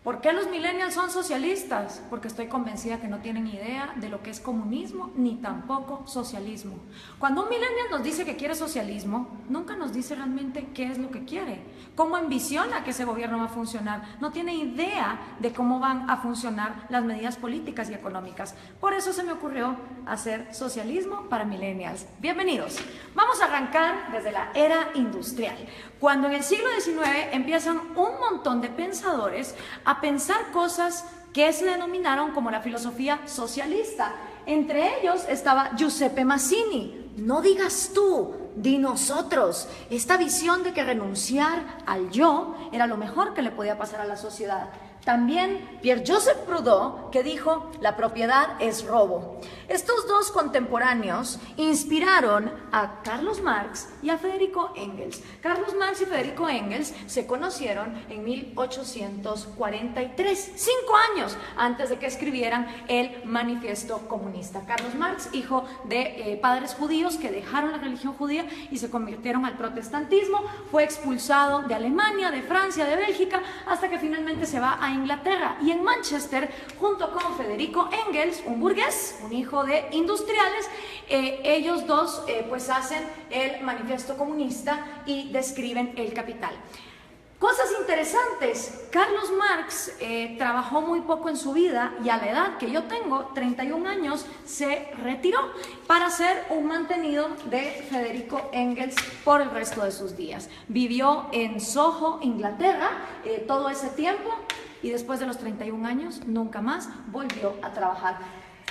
¿Por qué los millennials son socialistas? Porque estoy convencida que no tienen idea de lo que es comunismo ni tampoco socialismo. Cuando un millennial nos dice que quiere socialismo, nunca nos dice realmente qué es lo que quiere, cómo ambiciona que ese gobierno va a funcionar. No tiene idea de cómo van a funcionar las medidas políticas y económicas. Por eso se me ocurrió hacer socialismo para millennials. Bienvenidos. Vamos a arrancar desde la era industrial, cuando en el siglo XIX empiezan un montón de pensadores a pensar cosas que se denominaron como la filosofía socialista. Entre ellos estaba Giuseppe Mazzini. No digas tú, di nosotros. Esta visión de que renunciar al yo era lo mejor que le podía pasar a la sociedad. También Pierre-Joseph Proudhon, que dijo, la propiedad es robo. Estos dos contemporáneos inspiraron a Carlos Marx y a Federico Engels. Carlos Marx y Federico Engels se conocieron en 1843, 5 años antes de que escribieran el Manifiesto Comunista. Carlos Marx, hijo de padres judíos que dejaron la religión judía y se convirtieron al protestantismo, fue expulsado de Alemania, de Francia, de Bélgica, hasta que finalmente se va a Inglaterra, y en Manchester, junto con Federico Engels, un burgués, un hijo de industriales, ellos dos pues hacen el Manifiesto Comunista y describen el capital. Cosas interesantes, Carlos Marx trabajó muy poco en su vida y a la edad que yo tengo, 31 años, se retiró para ser un mantenido de Federico Engels por el resto de sus días. Vivió en Soho, Inglaterra, todo ese tiempo, y después de los 31 años nunca más volvió a trabajar.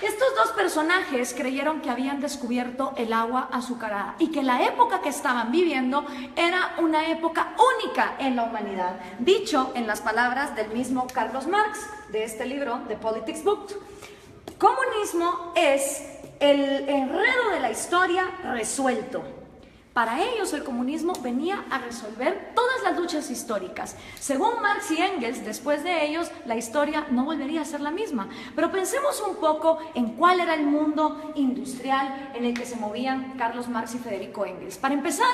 Estos dos personajes creyeron que habían descubierto el agua azucarada y que la época que estaban viviendo era una época única en la humanidad. Dicho en las palabras del mismo Carlos Marx, de este libro, The Politics Book, comunismo es el enredo de la historia resuelto. Para ellos el comunismo venía a resolver todas las luchas históricas. Según Marx y Engels, después de ellos la historia no volvería a ser la misma. Pero pensemos un poco en cuál era el mundo industrial en el que se movían Carlos Marx y Federico Engels. Para empezar,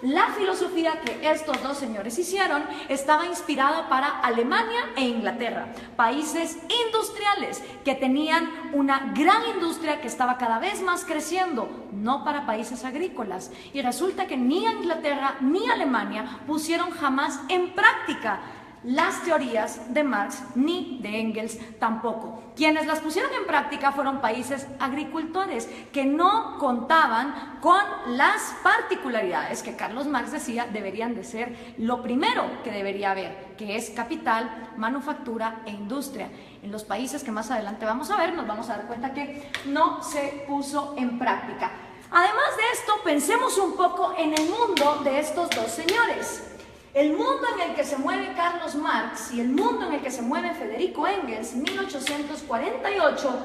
la filosofía que estos dos señores hicieron estaba inspirada para Alemania e Inglaterra, países industriales que tenían una gran industria que estaba cada vez más creciendo, no para países agrícolas. Y resulta que ni Inglaterra ni Alemania pusieron jamás en práctica las teorías de Marx ni de Engels tampoco. Quienes las pusieron en práctica fueron países agricultores que no contaban con las particularidades que Carlos Marx decía deberían de ser lo primero que debería haber, que es capital, manufactura e industria. En los países que más adelante vamos a ver, nos vamos a dar cuenta que no se puso en práctica. Además de esto, pensemos un poco en el mundo de estos dos señores. El mundo en el que se mueve Carlos Marx y el mundo en el que se mueve Federico Engels, 1848,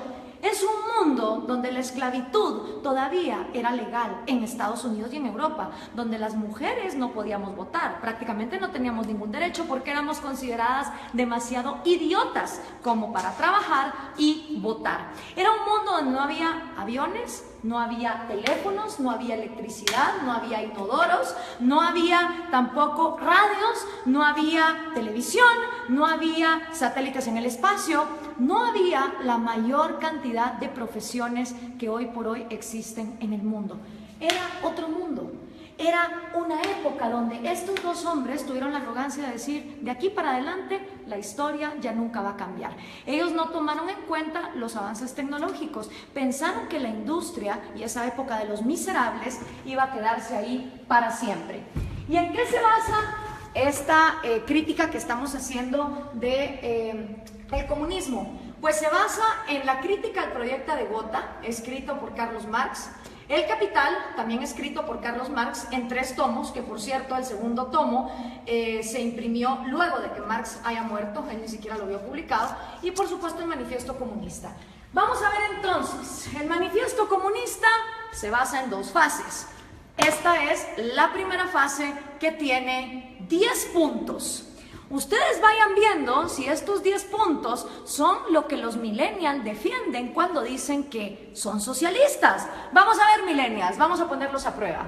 es un mundo donde la esclavitud todavía era legal en Estados Unidos y en Europa, donde las mujeres no podíamos votar, prácticamente no teníamos ningún derecho porque éramos consideradas demasiado idiotas como para trabajar y votar. Era un mundo donde no había aviones, no había teléfonos, no había electricidad, no había inodoros, no había tampoco radios, no había televisión, no había satélites en el espacio, no había la mayor cantidad de profesiones que hoy por hoy existen en el mundo. Era otro mundo. Era una época donde estos dos hombres tuvieron la arrogancia de decir, de aquí para adelante la historia ya nunca va a cambiar. Ellos no tomaron en cuenta los avances tecnológicos, pensaron que la industria y esa época de los miserables iba a quedarse ahí para siempre. ¿Y en qué se basa esta crítica que estamos haciendo de el comunismo? Pues se basa en la crítica al proyecto de Gotha, escrito por Carlos Marx, El Capital, también escrito por Carlos Marx en 3 tomos, que por cierto el segundo tomo se imprimió luego de que Marx haya muerto, él ni siquiera lo vio publicado, y por supuesto el Manifiesto Comunista. Vamos a ver entonces, el Manifiesto Comunista se basa en 2 fases. Esta es la primera fase que tiene 10 puntos. Ustedes vayan viendo si estos 10 puntos son lo que los millennials defienden cuando dicen que son socialistas. Vamos a ver, millennials, vamos a ponerlos a prueba.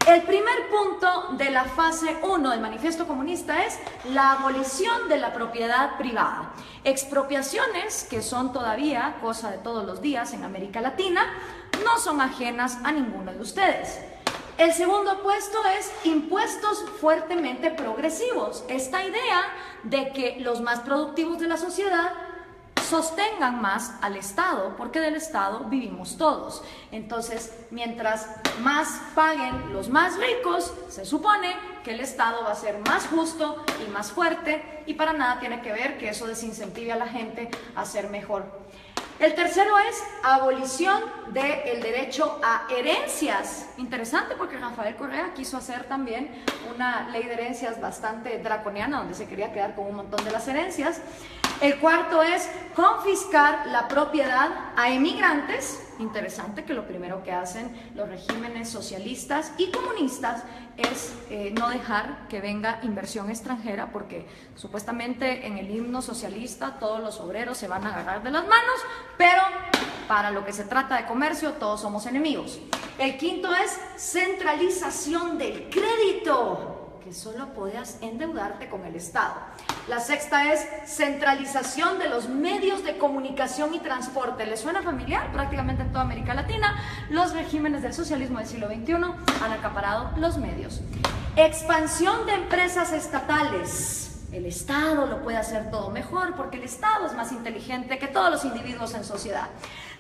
El primer punto de la fase 1 del Manifiesto Comunista es la abolición de la propiedad privada. Expropiaciones que son todavía cosa de todos los días en América Latina, no son ajenas a ninguno de ustedes. El segundo puesto es impuestos fuertemente progresivos. Esta idea de que los más productivos de la sociedad sostengan más al Estado, porque del Estado vivimos todos. Entonces, mientras más paguen los más ricos, se supone que el Estado va a ser más justo y más fuerte, y para nada tiene que ver que eso desincentive a la gente a ser mejor. El tercero es abolición del derecho a herencias. Interesante, porque Rafael Correa quiso hacer también una ley de herencias bastante draconiana, donde se quería quedar con un montón de las herencias. El cuarto es confiscar la propiedad a emigrantes. Interesante que lo primero que hacen los regímenes socialistas y comunistas es no dejar que venga inversión extranjera, porque supuestamente en el himno socialista todos los obreros se van a agarrar de las manos, pero para lo que se trata de comercio todos somos enemigos. El quinto es centralización del crédito, que solo podías endeudarte con el Estado. La sexta es centralización de los medios de comunicación y transporte. ¿Les suena familiar? Prácticamente en toda América Latina, los regímenes del socialismo del siglo XXI han acaparado los medios. Expansión de empresas estatales. El Estado lo puede hacer todo mejor, porque el Estado es más inteligente que todos los individuos en sociedad.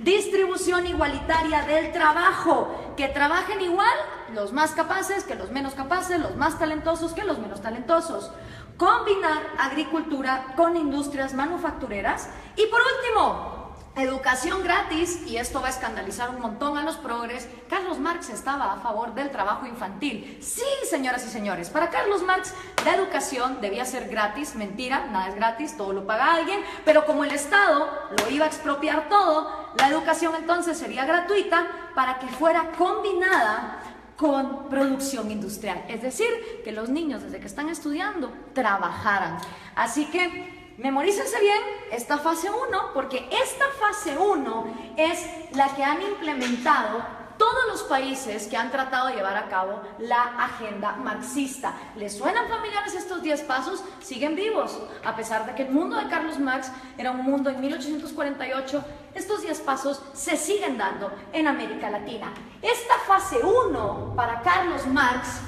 Distribución igualitaria del trabajo, que trabajen igual los más capaces que los menos capaces, los más talentosos que los menos talentosos. Combinar agricultura con industrias manufactureras. Y por último, educación gratis, y esto va a escandalizar un montón a los progres. Carlos Marx estaba a favor del trabajo infantil. Sí, señoras y señores, para Carlos Marx la educación debía ser gratis. Mentira, nada es gratis, todo lo paga alguien, pero como el Estado lo iba a expropiar todo, la educación entonces sería gratuita para que fuera combinada con producción industrial, es decir, que los niños desde que están estudiando trabajaran. Así que memorícense bien esta fase 1, porque esta fase 1 es la que han implementado todos los países que han tratado de llevar a cabo la agenda marxista. ¿Les suenan familiares estos 10 pasos? Siguen vivos, a pesar de que el mundo de Carlos Marx era un mundo en 1848, estos 10 pasos se siguen dando en América Latina. Esta fase 1 para Carlos Marx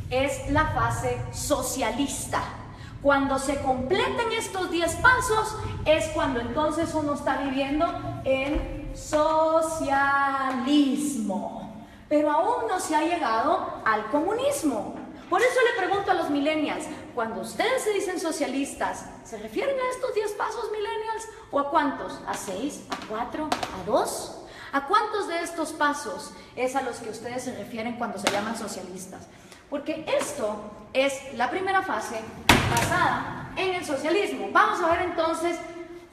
es la fase socialista. Cuando se completen estos 10 pasos es cuando entonces uno está viviendo en socialismo, pero aún no se ha llegado al comunismo. Por eso le pregunto a los millennials, cuando ustedes se dicen socialistas, ¿se refieren a estos 10 pasos, millennials? ¿O a cuántos? ¿A 6? ¿A 4? ¿A 2? ¿A cuántos de estos pasos es a los que ustedes se refieren cuando se llaman socialistas? Porque esto es la primera fase basada en el socialismo. Vamos a ver entonces,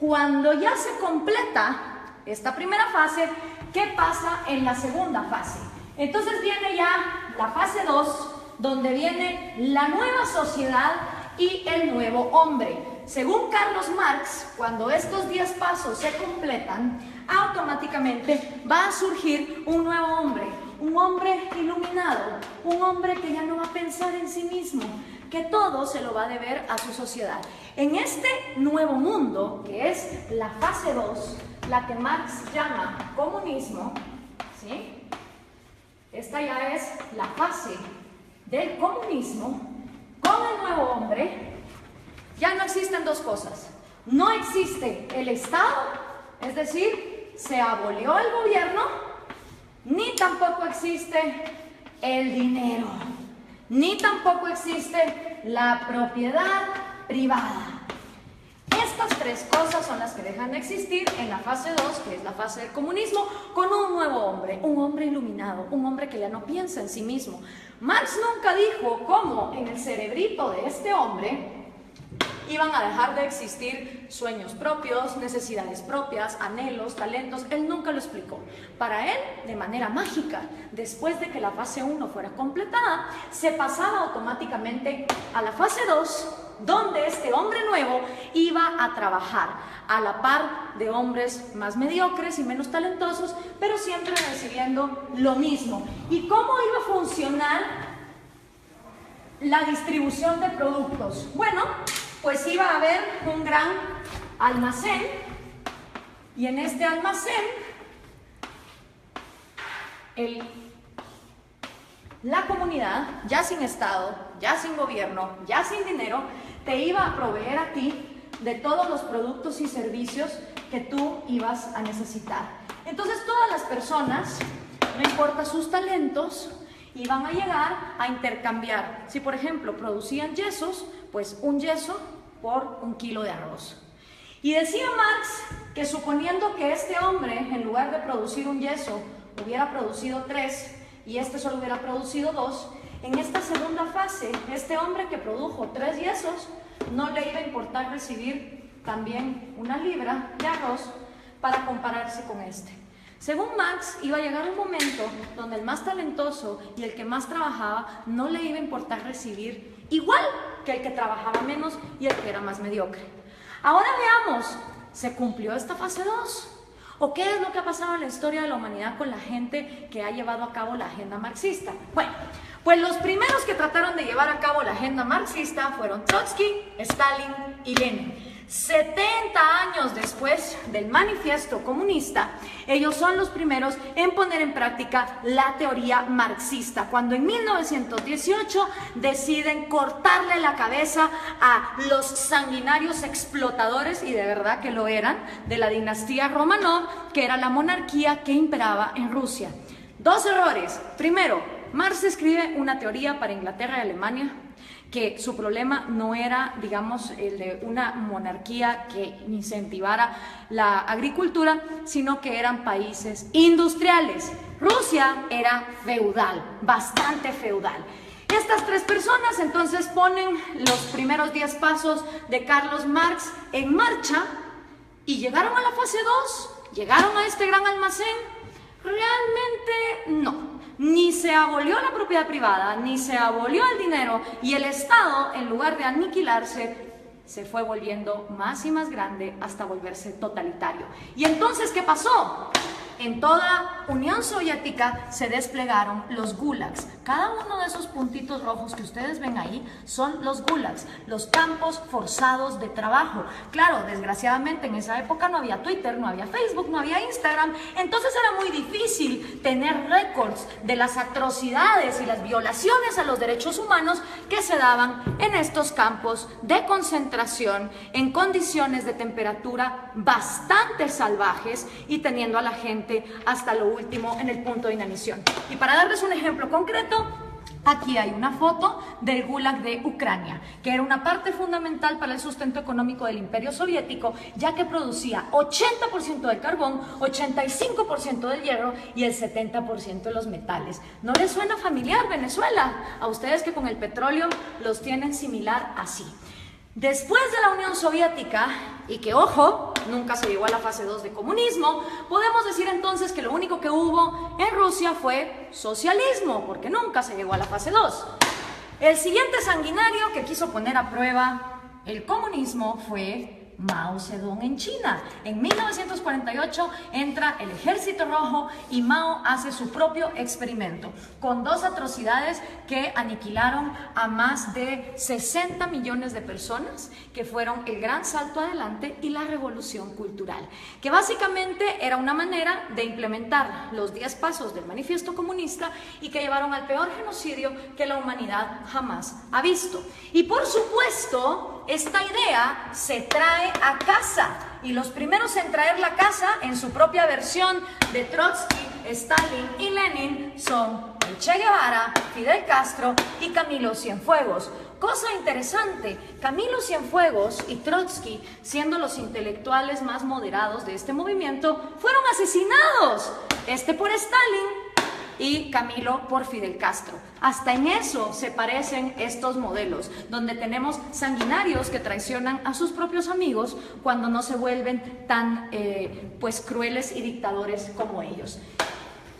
cuando ya se completa esta primera fase, ¿qué pasa en la segunda fase? Entonces viene ya la fase 2, donde viene la nueva sociedad y el nuevo hombre. Según Carlos Marx, cuando estos 10 pasos se completan, automáticamente va a surgir un nuevo hombre, un hombre iluminado, un hombre que ya no va a pensar en sí mismo, que todo se lo va a deber a su sociedad. En este nuevo mundo, que es la fase 2, la que Marx llama comunismo, ¿sí? Esta ya es la fase del comunismo. Con el nuevo hombre ya no existen dos cosas. No existe el Estado, es decir, se abolió el gobierno, ni tampoco existe el dinero, ni tampoco existe la propiedad privada. Estas tres cosas son las que dejan de existir en la fase 2, que es la fase del comunismo, con un nuevo hombre, un hombre iluminado, un hombre que ya no piensa en sí mismo. Marx nunca dijo cómo en el cerebrito de este hombre iban a dejar de existir sueños propios, necesidades propias, anhelos, talentos. Él nunca lo explicó. Para él, de manera mágica, después de que la fase 1 fuera completada, se pasaba automáticamente a la fase 2, donde este hombre nuevo iba a trabajar a la par de hombres más mediocres y menos talentosos, pero siempre recibiendo lo mismo. ¿Y cómo iba a funcionar la distribución de productos. Bueno, pues iba a haber un gran almacén y en este almacén la comunidad, ya sin Estado, ya sin gobierno, ya sin dinero, te iba a proveer a ti de todos los productos y servicios que tú ibas a necesitar. Entonces todas las personas, no importa sus talentos, iban a llegar a intercambiar. Si por ejemplo producían yesos, pues un yeso por 1 kilo de arroz. Y decía Marx que suponiendo que este hombre, en lugar de producir un yeso, hubiera producido 3 y este solo hubiera producido 2, en esta segunda fase, este hombre que produjo 3 yesos, no le iba a importar recibir también 1 libra de arroz para compararse con este. Según Marx, iba a llegar un momento donde el más talentoso y el que más trabajaba no le iba a importar recibir igual que el que trabajaba menos y el que era más mediocre. Ahora veamos, ¿se cumplió esta fase 2? ¿O qué es lo que ha pasado en la historia de la humanidad con la gente que ha llevado a cabo la agenda marxista? Bueno, pues los primeros que trataron de llevar a cabo la agenda marxista fueron Trotsky, Stalin y Lenin. 70 años después del manifiesto comunista, ellos son los primeros en poner en práctica la teoría marxista, cuando en 1918 deciden cortarle la cabeza a los sanguinarios explotadores, y de verdad que lo eran, de la dinastía Romanov, que era la monarquía que imperaba en Rusia. 2 errores. Primero, Marx escribe una teoría para Inglaterra y Alemania, que su problema no era, digamos, el de una monarquía que incentivara la agricultura, sino que eran países industriales. Rusia era feudal, bastante feudal. Estas 3 personas entonces ponen los primeros 10 pasos de Carlos Marx en marcha y llegaron a la fase 2, llegaron a este gran almacén. Realmente no. Ni se abolió la propiedad privada, ni se abolió el dinero, y el Estado, en lugar de aniquilarse, se fue volviendo más y más grande hasta volverse totalitario. ¿Y entonces qué pasó? En toda Unión Soviética se desplegaron los gulags. Cada uno de esos puntitos rojos que ustedes ven ahí son los gulags, los campos forzados de trabajo. Claro, desgraciadamente en esa época no había Twitter, no había Facebook, no había Instagram, entonces era muy difícil tener récords de las atrocidades y las violaciones a los derechos humanos que se daban en estos campos de concentración en condiciones de temperatura bastante salvajes y teniendo a la gente hasta lo último en el punto de inanición. Y para darles un ejemplo concreto, aquí hay una foto del Gulag de Ucrania, que era una parte fundamental para el sustento económico del Imperio Soviético, ya que producía 80% del carbón, 85% del hierro y el 70% de los metales. ¿No les suena familiar Venezuela? A ustedes que con el petróleo los tienen similar así. Después de la Unión Soviética, y que ojo, nunca se llegó a la fase 2 de comunismo, podemos decir entonces que lo único que hubo en Rusia fue socialismo, porque nunca se llegó a la fase 2. El siguiente sanguinario que quiso poner a prueba el comunismo fue Mao Zedong en China. En 1948 entra el Ejército Rojo y Mao hace su propio experimento con 2 atrocidades que aniquilaron a más de 60 millones de personas, que fueron el gran salto adelante y la revolución cultural, que básicamente era una manera de implementar los 10 pasos del manifiesto comunista y que llevaron al peor genocidio que la humanidad jamás ha visto. Y por supuesto, esta idea se trae a casa, y los primeros en traer la casa en su propia versión de Trotsky, Stalin y Lenin son el Che Guevara, Fidel Castro y Camilo Cienfuegos. Cosa interesante, Camilo Cienfuegos y Trotsky, siendo los intelectuales más moderados de este movimiento, fueron asesinados, este por Stalin y Camilo por Fidel Castro. Hasta en eso se parecen estos modelos, donde tenemos sanguinarios que traicionan a sus propios amigos cuando no se vuelven tan pues crueles y dictadores como ellos.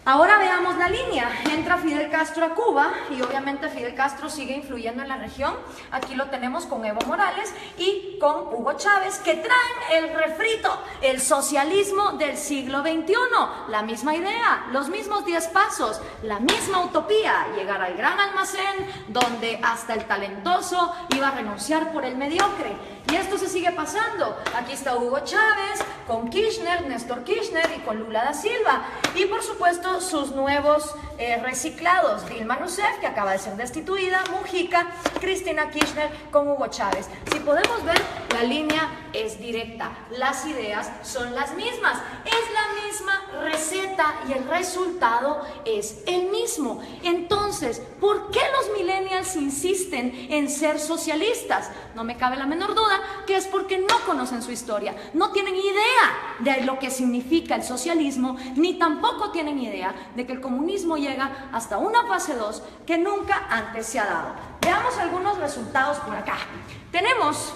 Ahora veamos la línea. Entra Fidel Castro a Cuba y obviamente Fidel Castro sigue influyendo en la región. Aquí lo tenemos con Evo Morales y con Hugo Chávez, que traen el refrito, el socialismo del siglo XXI. La misma idea, los mismos 10 pasos, la misma utopía, llegar al gran almacén donde hasta el talentoso iba a renunciar por el mediocre. Y esto se sigue pasando. Aquí está Hugo Chávez con Kirchner, Néstor Kirchner y con Lula da Silva. Y por supuesto sus nuevos reciclados, Dilma Rousseff, que acaba de ser destituida, Mujica, Cristina Kirchner con Hugo Chávez. Si podemos ver, la línea es directa, las ideas son las mismas, es la misma receta y el resultado es el mismo. Entonces, ¿por qué los millennials insisten en ser socialistas? No me cabe la menor duda que es porque no conocen su historia, no tienen idea de lo que significa el socialismo, ni tampoco tienen idea de que el comunismo llega hasta una fase 2 que nunca antes se ha dado. Veamos algunos resultados por acá. Tenemos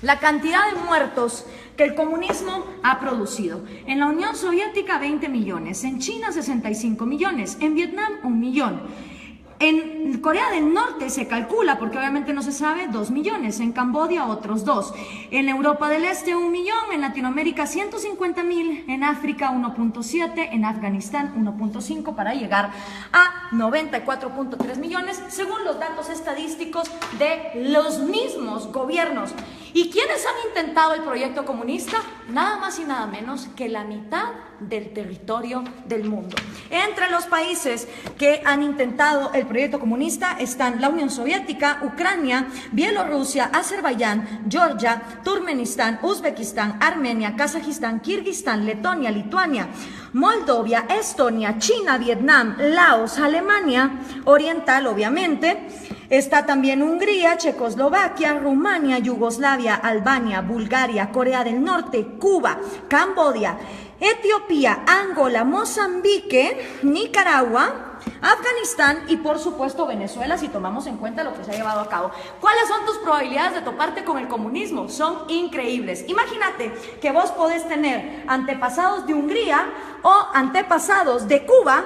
la cantidad de muertos que el comunismo ha producido. En la Unión Soviética 20 millones, en China 65 millones, en Vietnam 1 millón. En Corea del Norte se calcula, porque obviamente no se sabe, 2 millones, en Camboya otros 2, en Europa del Este 1 millón, en Latinoamérica 150.000, en África 1.7, en Afganistán 1.5, para llegar a 94.3 millones, según los datos estadísticos de los mismos gobiernos. ¿Y quiénes han intentado el proyecto comunista? Nada más y nada menos que la mitad del territorio del mundo. Entre los países que han intentado el proyecto comunista están la Unión Soviética, Ucrania, Bielorrusia, Azerbaiyán, Georgia, Turkmenistán, Uzbekistán, Armenia, Kazajistán, Kirguistán, Letonia, Lituania, Moldovia, Estonia, China, Vietnam, Laos, Alemania Oriental, obviamente. Está también Hungría, Checoslovaquia, Rumania, Yugoslavia, Albania, Bulgaria, Corea del Norte, Cuba, Camboya, Etiopía, Angola, Mozambique, Nicaragua, Afganistán y por supuesto Venezuela, si tomamos en cuenta lo que se ha llevado a cabo. ¿Cuáles son tus probabilidades de toparte con el comunismo? Son increíbles. Imagínate que vos podés tener antepasados de Hungría o antepasados de Cuba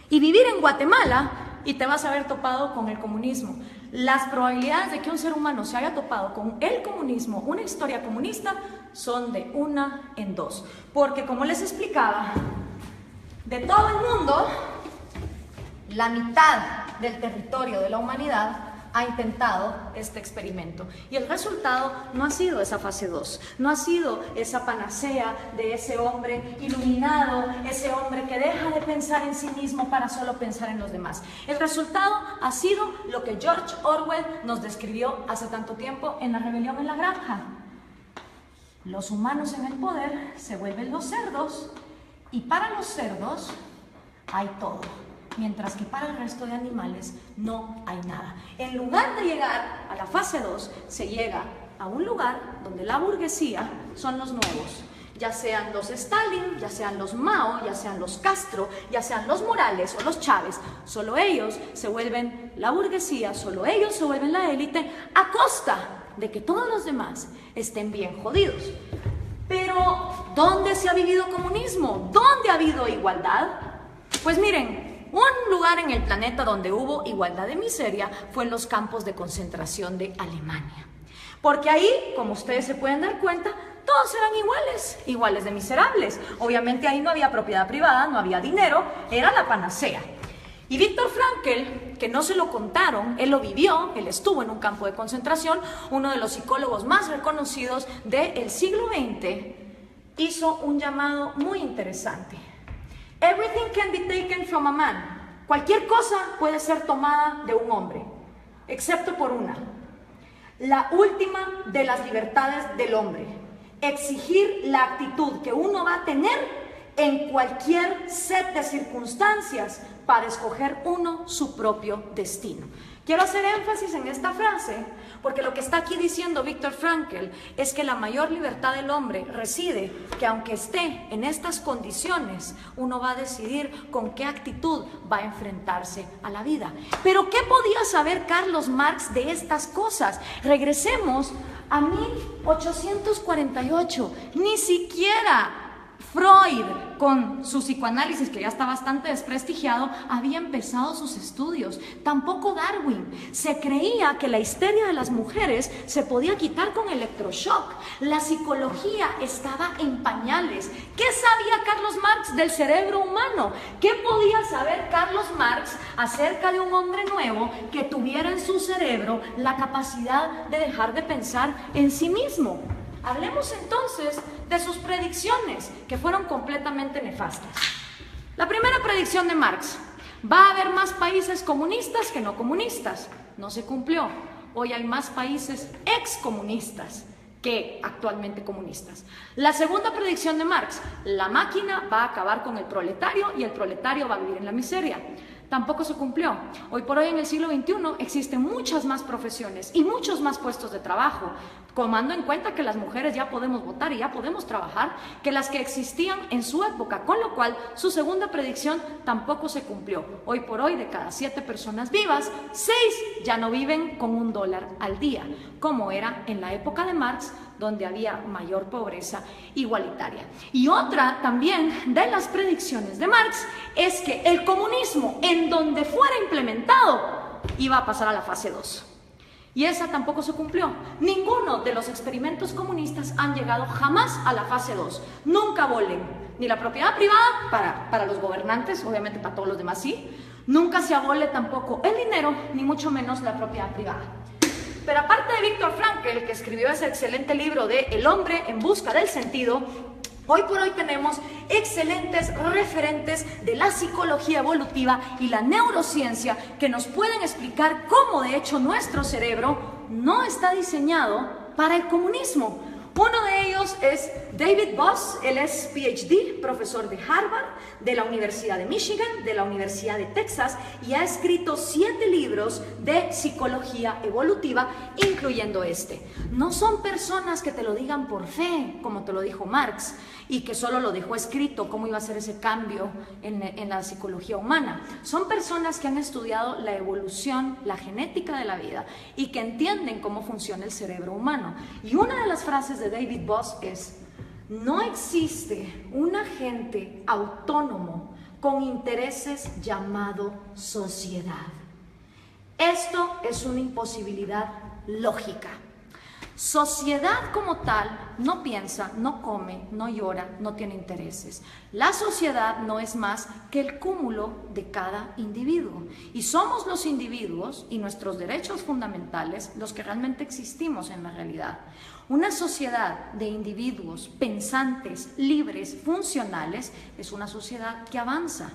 y vivir en Guatemala y te vas a haber topado con el comunismo. Las probabilidades de que un ser humano se haya topado con el comunismo, una historia comunista, son de 1 en 2. Porque como les explicaba, de todo el mundo, la mitad del territorio de la humanidad ha intentado este experimento. Y el resultado no ha sido esa fase 2, no ha sido esa panacea de ese hombre iluminado, ese hombre que deja de pensar en sí mismo para solo pensar en los demás. El resultado ha sido lo que George Orwell nos describió hace tanto tiempo en La rebelión en la granja. Los humanos en el poder se vuelven los cerdos y para los cerdos hay todo, mientras que para el resto de animales no hay nada. En lugar de llegar a la fase 2, se llega a un lugar donde la burguesía son los nuevos, ya sean los Stalin, ya sean los Mao, ya sean los Castro, ya sean los Morales o los Chávez. Solo ellos se vuelven la burguesía, solo ellos se vuelven la élite, a costa de que todos los demás estén bien jodidos. Pero, ¿dónde se ha vivido comunismo? ¿Dónde ha habido igualdad? Pues miren, un lugar en el planeta donde hubo igualdad de miseria fue en los campos de concentración de Alemania. Porque ahí, como ustedes se pueden dar cuenta, todos eran iguales de miserables. Obviamente ahí no había propiedad privada, no había dinero, era la panacea. Y Viktor Frankl, que no se lo contaron, él lo vivió, él estuvo en un campo de concentración, uno de los psicólogos más reconocidos del siglo XX, hizo un llamado muy interesante. Everything can be taken from a man. Cualquier cosa puede ser tomada de un hombre, excepto por una. La última de las libertades del hombre. Exigir la actitud que uno va a tener en cualquier set de circunstancias para escoger uno su propio destino. Quiero hacer énfasis en esta frase porque lo que está aquí diciendo Viktor Frankl es que la mayor libertad del hombre reside que aunque esté en estas condiciones, uno va a decidir con qué actitud va a enfrentarse a la vida. Pero ¿qué podía saber Carlos Marx de estas cosas? Regresemos a 1848, ni siquiera Freud, con su psicoanálisis, que ya está bastante desprestigiado, había empezado sus estudios. Tampoco Darwin. Se creía que la histeria de las mujeres se podía quitar con electroshock. La psicología estaba en pañales. ¿Qué sabía Carlos Marx del cerebro humano? ¿Qué podía saber Carlos Marx acerca de un hombre nuevo que tuviera en su cerebro la capacidad de dejar de pensar en sí mismo? Hablemos entonces de sus predicciones, que fueron completamente nefastas. La primera predicción de Marx: va a haber más países comunistas que no comunistas. No se cumplió. Hoy hay más países excomunistas que actualmente comunistas. La segunda predicción de Marx: la máquina va a acabar con el proletario y el proletario va a vivir en la miseria. Tampoco se cumplió. Hoy por hoy, en el siglo XXI, existen muchas más profesiones y muchos más puestos de trabajo, tomando en cuenta que las mujeres ya podemos votar y ya podemos trabajar, que las que existían en su época, con lo cual su segunda predicción tampoco se cumplió. Hoy por hoy, de cada 7 personas vivas, 6 ya no viven con $1 al día, como era en la época de Marx, donde había mayor pobreza igualitaria. Y otra también de las predicciones de Marx es que el comunismo, en donde fuera implementado, iba a pasar a la fase 2. Y esa tampoco se cumplió. Ninguno de los experimentos comunistas han llegado jamás a la fase 2. Nunca abolen ni la propiedad privada para los gobernantes, obviamente para todos los demás sí. Nunca se abole tampoco el dinero, ni mucho menos la propiedad privada. Pero aparte de Viktor Frankl, que escribió ese excelente libro de El hombre en busca del sentido, hoy por hoy tenemos excelentes referentes de la psicología evolutiva y la neurociencia que nos pueden explicar cómo de hecho nuestro cerebro no está diseñado para el comunismo. Uno de ellos es David Boss. Él es PhD, profesor de Harvard, de la Universidad de Michigan, de la Universidad de Texas, y ha escrito 7 libros de psicología evolutiva, incluyendo este. No son personas que te lo digan por fe, como te lo dijo Marx, y que solo lo dejó escrito, cómo iba a ser ese cambio en la psicología humana. Son personas que han estudiado la evolución, la genética de la vida, y que entienden cómo funciona el cerebro humano. Y una de las frases de David Boss es: no existe un agente autónomo con intereses llamado sociedad. Esto es una imposibilidad lógica. Sociedad como tal no piensa, no come, no llora, no tiene intereses. La sociedad no es más que el cúmulo de cada individuo. Y somos los individuos y nuestros derechos fundamentales los que realmente existimos en la realidad. Una sociedad de individuos pensantes, libres, funcionales, es una sociedad que avanza.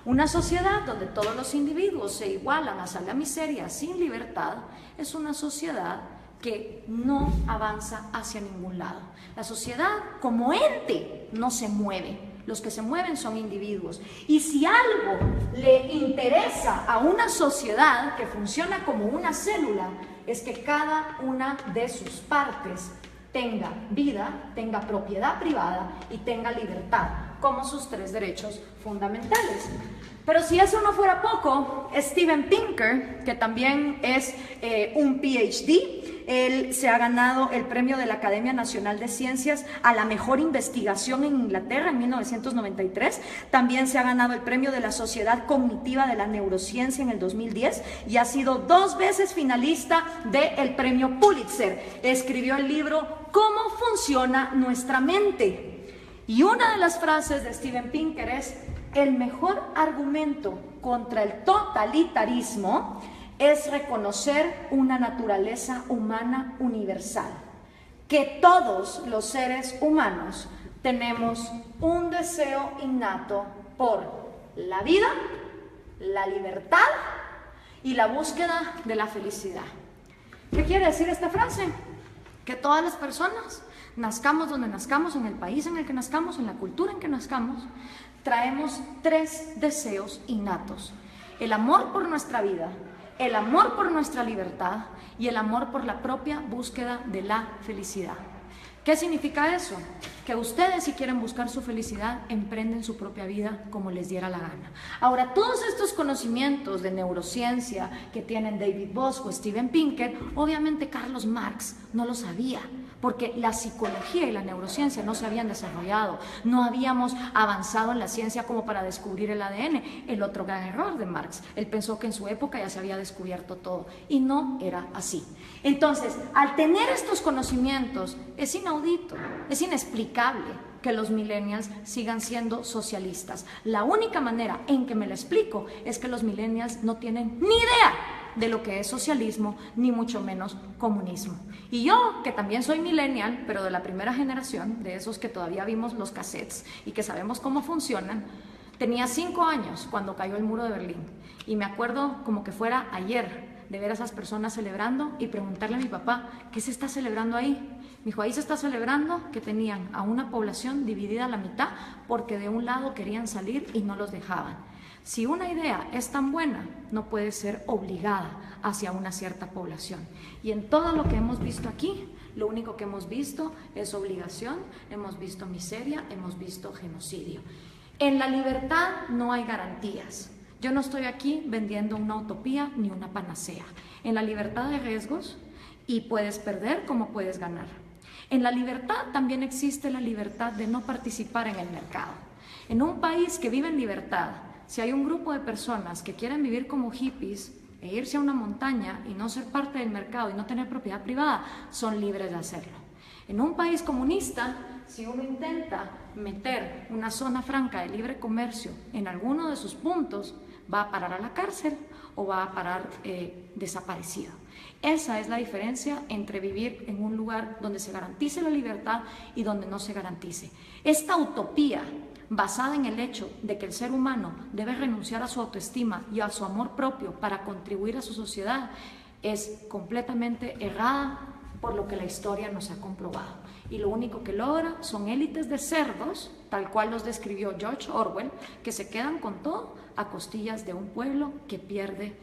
Una sociedad donde todos los individuos se igualan hasta la miseria sin libertad, es una sociedad que no avanza hacia ningún lado. La sociedad como ente no se mueve. Los que se mueven son individuos. Y si algo le interesa a una sociedad que funciona como una célula, es que cada una de sus partes tenga vida, tenga propiedad privada y tenga libertad como sus 3 derechos fundamentales. Pero si eso no fuera poco, Steven Pinker, que también es un PhD, él se ha ganado el premio de la Academia Nacional de Ciencias a la mejor investigación en Inglaterra en 1993. También se ha ganado el premio de la Sociedad Cognitiva de la Neurociencia en el 2010 y ha sido 2 veces finalista del premio Pulitzer. Escribió el libro ¿Cómo funciona nuestra mente? Y una de las frases de Steven Pinker es: el mejor argumento contra el totalitarismo es reconocer una naturaleza humana universal, que todos los seres humanos tenemos un deseo innato por la vida, la libertad y la búsqueda de la felicidad. ¿Qué quiere decir esta frase? Que todas las personas, nazcamos donde nazcamos, en el país en el que nazcamos, en la cultura en que nazcamos, traemos 3 deseos innatos: el amor por nuestra vida, el amor por nuestra libertad y el amor por la propia búsqueda de la felicidad. ¿Qué significa eso? que ustedes, si quieren buscar su felicidad, emprenden su propia vida como les diera la gana. Ahora, todos estos conocimientos de neurociencia que tienen David Bosch o Steven Pinker, obviamente Carlos Marx no lo sabía, porque la psicología y la neurociencia no se habían desarrollado, no habíamos avanzado en la ciencia como para descubrir el ADN, el otro gran error de Marx. Él pensó que en su época ya se había descubierto todo, y no era así. Entonces, al tener estos conocimientos, es inaudito, es inexplicable que los millennials sigan siendo socialistas. La única manera en que me lo explico es que los millennials no tienen ni idea de lo que es socialismo, ni mucho menos comunismo. Y yo, que también soy millennial, pero de la primera generación, de esos que todavía vimos los cassettes y que sabemos cómo funcionan, tenía 5 años cuando cayó el muro de Berlín. Y me acuerdo como que fuera ayer de ver a esas personas celebrando y preguntarle a mi papá, ¿qué se está celebrando ahí? Me dijo, ahí se está celebrando que tenían a una población dividida a la mitad porque de un lado querían salir y no los dejaban. Si una idea es tan buena, no puede ser obligada hacia una cierta población. Y en todo lo que hemos visto aquí, lo único que hemos visto es obligación, hemos visto miseria, hemos visto genocidio. En la libertad no hay garantías. Yo no estoy aquí vendiendo una utopía ni una panacea. En la libertad hay riesgos y puedes perder como puedes ganar. En la libertad también existe la libertad de no participar en el mercado. En un país que vive en libertad, si hay un grupo de personas que quieren vivir como hippies e irse a una montaña y no ser parte del mercado y no tener propiedad privada, son libres de hacerlo. En un país comunista, si uno intenta meter una zona franca de libre comercio en alguno de sus puntos, va a parar a la cárcel o va a parar desaparecido. Esa es la diferencia entre vivir en un lugar donde se garantice la libertad y donde no se garantice. Esta utopía basada en el hecho de que el ser humano debe renunciar a su autoestima y a su amor propio para contribuir a su sociedad, es completamente errada por lo que la historia nos ha comprobado. Y lo único que logra son élites de cerdos, tal cual los describió George Orwell, que se quedan con todo a costillas de un pueblo que pierde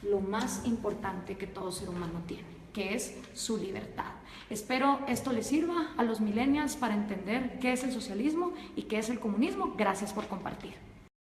lo más importante que todo ser humano tiene, que es su libertad. Espero esto les sirva a los millennials para entender qué es el socialismo y qué es el comunismo. Gracias por compartir.